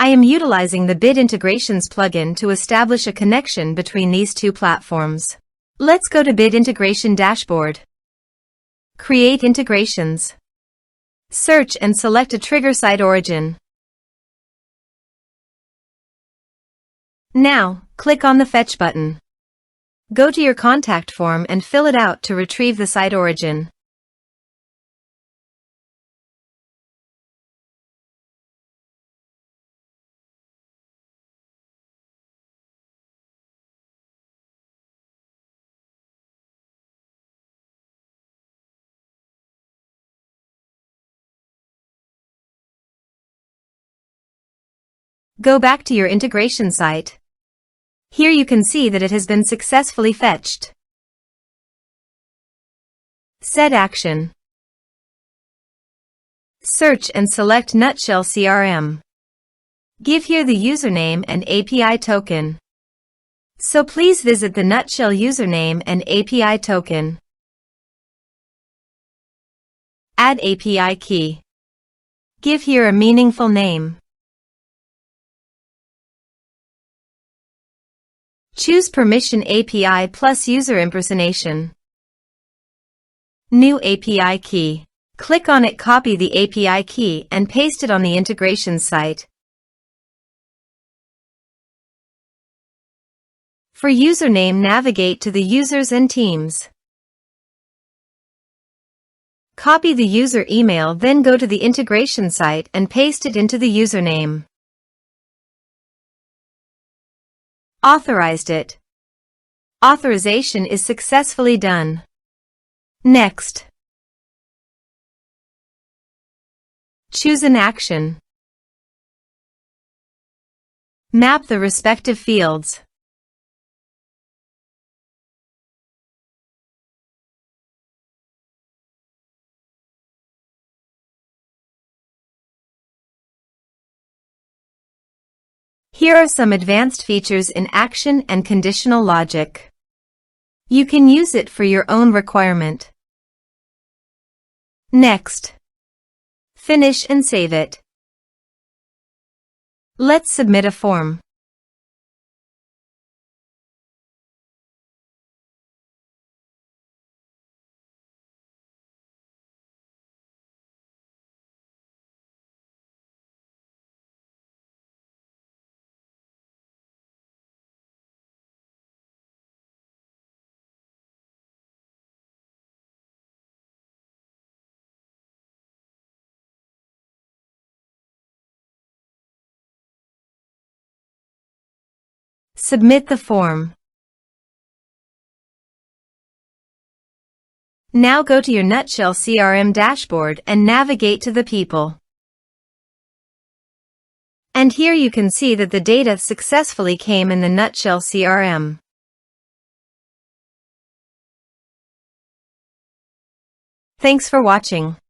I am utilizing the Bit Integrations plugin to establish a connection between these two platforms. Let's go to Bit Integration Dashboard. Create integrations. Search and select a trigger SiteOrigin. Now, click on the Fetch button. Go to your contact form and fill it out to retrieve the SiteOrigin. Go back to your integration site. Here you can see that it has been successfully fetched. Set action. Search and select Nutshell CRM. Give here the username and API token. So please visit the Nutshell username and API token. Add API key. Give here a meaningful name. Choose Permission API plus User Impersonation. New API key. Click on it, copy the API key and paste it on the integration site. For username, navigate to the users and teams. Copy the user email, then go to the integration site and paste it into the username. Authorized it. Authorization is successfully done. Next. Choose an action. Map the respective fields. Here are some advanced features in action and conditional logic. You can use it for your own requirement. Next. Finish and save it. Let's submit a form. Submit the form. Now go to your Nutshell CRM dashboard and navigate to the people. And here you can see that the data successfully came in the Nutshell CRM. Thanks for watching.